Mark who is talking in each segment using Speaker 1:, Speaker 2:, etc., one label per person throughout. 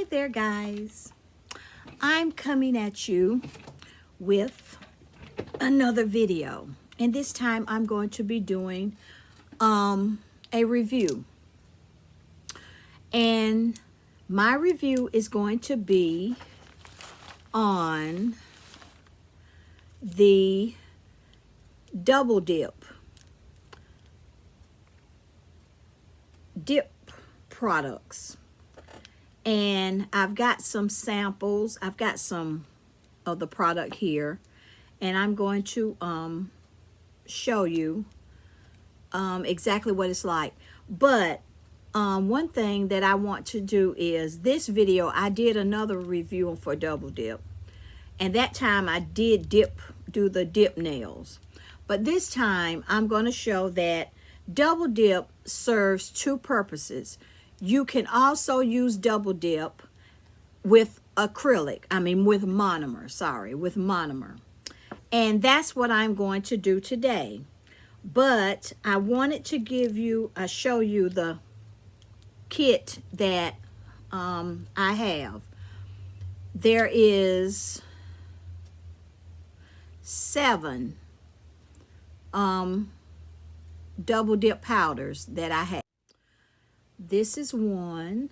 Speaker 1: Hi there, guys. I'm coming at you with another video, and this time I'm going to be doing a review, and my review is going to be on the Double Dip products. And I've got some samples. I've got some of the product here, and I'm going to show you exactly what it's like. But one thing that I want to do is this video, I did another review for Double Dip, and that time I did do the dip nails. But this time I'm going to show that Double Dip serves two purposes. You can also use Double Dip with acrylic, with monomer, with monomer. And that's what I'm going to do today. But I wanted to show you the kit that I have. There is 7 Double Dip powders that I have. This is one.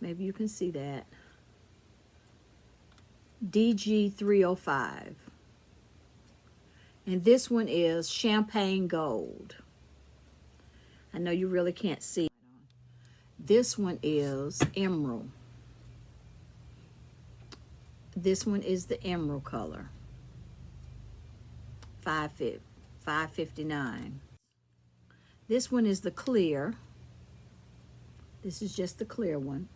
Speaker 1: Maybe you can see that. DG305. And this one is Champagne Gold. I know you really can't see. This one is Emerald. This one is the Emerald color. $5.59. This one is the clear. This is just the clear one.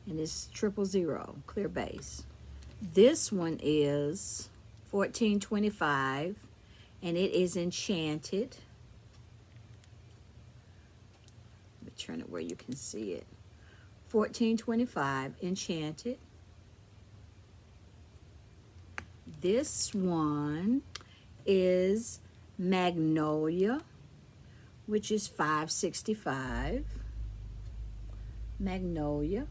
Speaker 1: And it's 000, clear base. This one is $14.25, and it is enchanted. Let me turn it where you can see it. $14.25, enchanted. This one is Magnolia, which is $5.65. Magnolia.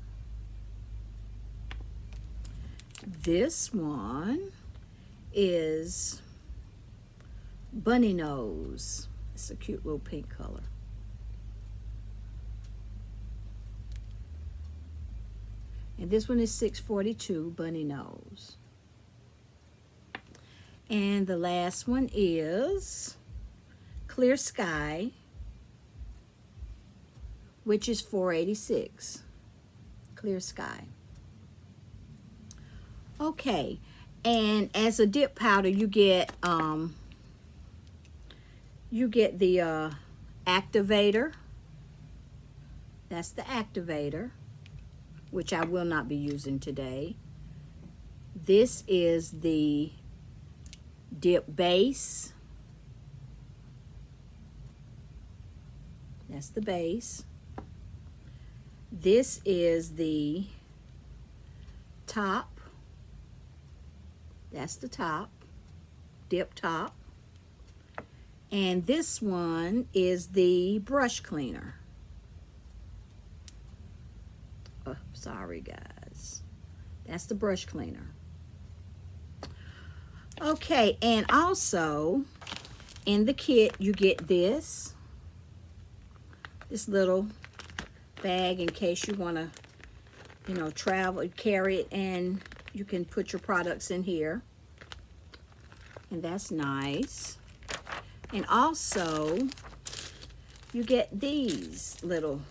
Speaker 1: This one is Bunny Nose. It's a cute little pink color. And this one is $6.42, Bunny Nose. And the last one is Clear Sky, which is $4.86. Clear Sky. Okay, and as a dip powder, you get the activator. That's the activator, which I will not be using today. This is the dip base. That's the base. This is the top. That's the top, dip top. And this one is the brush cleaner. Oh, sorry guys. That's the brush cleaner. Okay, and also in the kit you get this little bag in case you want to, travel, carry it, and you can put your products in here. And that's nice. And also, you get these little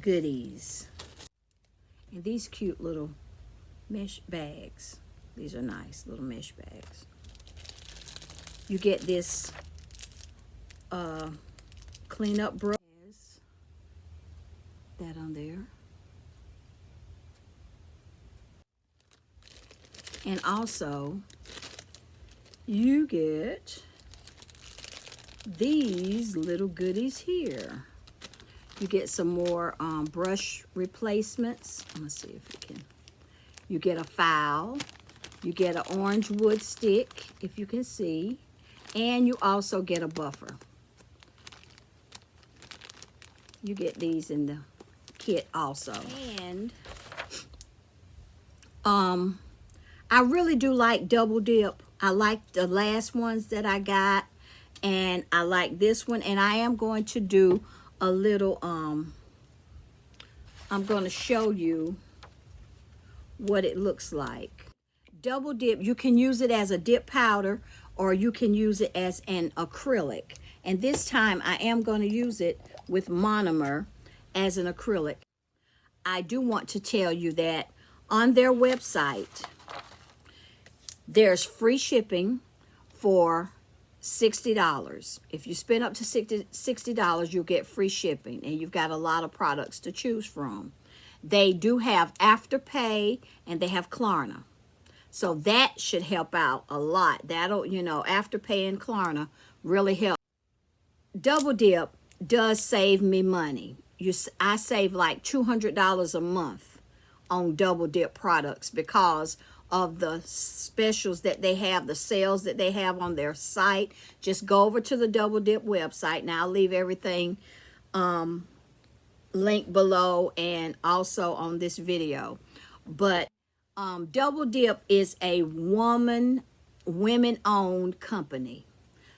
Speaker 1: goodies. And these cute little mesh bags. These are nice little mesh bags. You get this cleanup brush. That on there. And also, you get these little goodies here. You get some more brush replacements. I'm gonna see if we can. You get a file. You get an orange wood stick, if you can see. And you also get a buffer. You get these in the kit also. And I really do like Double Dip. I like the last ones that I got, and I like this one. And I am going to do a little I'm going to show you what it looks like. Double Dip, you can use it as a dip powder, or you can use it as an acrylic. And this time I am going to use it with monomer as an acrylic. I do want to tell you that on their website, there's free shipping for $60. If you spend up to $60, you'll get free shipping, and you've got a lot of products to choose from. They do have Afterpay, and they have Klarna. So that should help out a lot. That'll, you know, Afterpay and Klarna really help. Double Dip does save me money. I save like $200 a month on Double Dip products because of the specials that they have, the sales that they have on their site. Just go over to the Double Dip website. Now I'll leave everything linked below and also on this video. But Double Dip is a women-owned company.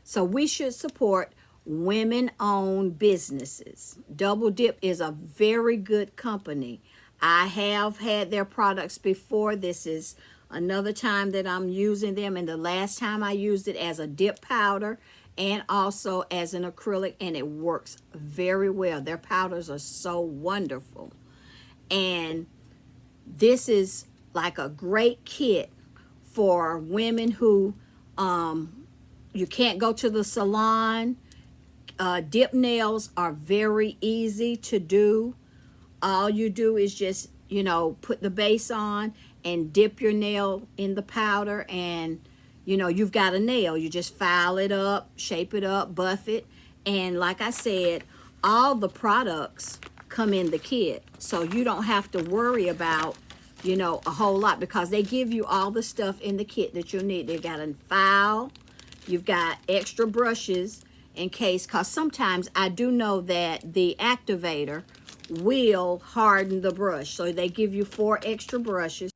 Speaker 1: So we should support women-owned businesses. Double Dip is a very good company. I have had their products before. This is another time that I'm using them, and the last time I used it as a dip powder and also as an acrylic, and it works very well. Their powders are so wonderful. And this is like a great kit for women who you can't go to the salon. Dip nails are very easy to do. All you do is just, you know, put the base on and dip your nail in the powder, and you know, you've got a nail. You just file it up, shape it up, buff it. And like I said, all the products come in the kit. So you don't have to worry about, you know, a whole lot, because they give you all the stuff in the kit that you'll need. They've got a file. You've got extra brushes in case, because sometimes I do know that the activator will harden the brush. So they give you 4 extra brushes.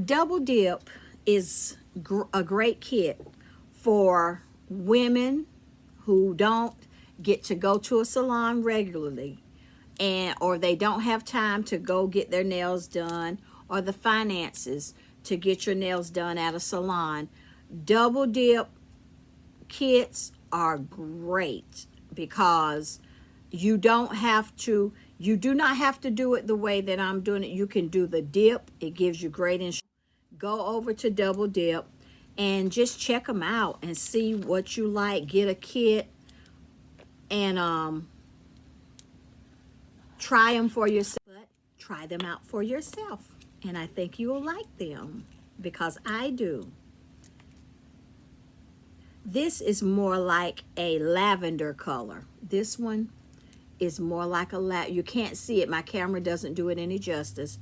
Speaker 1: Double Dip is a great kit for women who don't get to go to a salon regularly, or they don't have time to go get their nails done, or the finances to get your nails done at a salon. Double Dip kits are great because you do not have to do it the way that I'm doing it. You can do the dip. It gives you great instructions. Go over to Double Dip and just check them out and see what you like. Get a kit and try them for yourself. But try them out for yourself, and I think you will like them because I do. This is more like a lavender color. This one is more like a you can't see it. My camera doesn't do it any justice,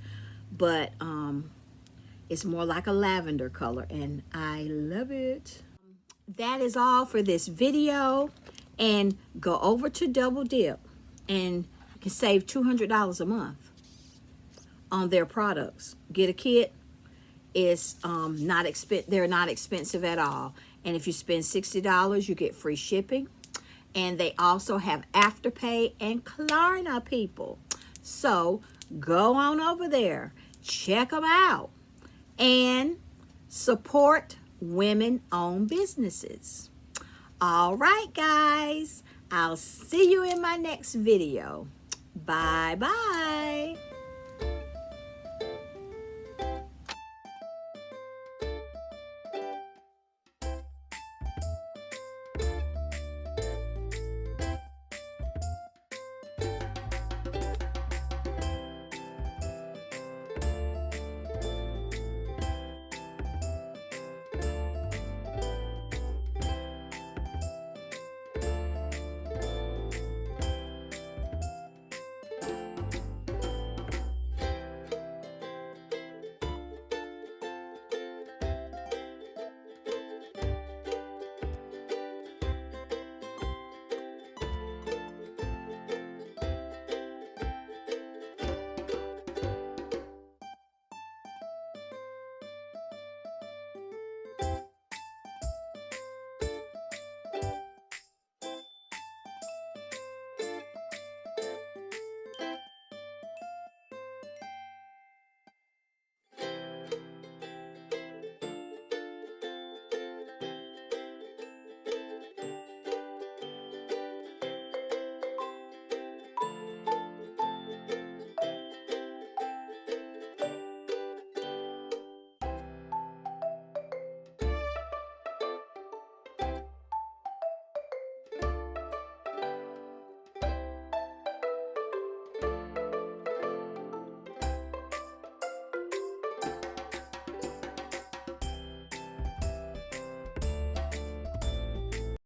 Speaker 1: but it's more like a lavender color, and I love it. That is all for this video, and go over to Double Dip and you can save $200 a month on their products. Get a kit. It's they're not expensive at all. And if you spend $60, you get free shipping. And they also have Afterpay and Klarna, people. So go on over there, check them out, and support women-owned businesses. All right, guys. I'll see you in my next video. Bye-bye.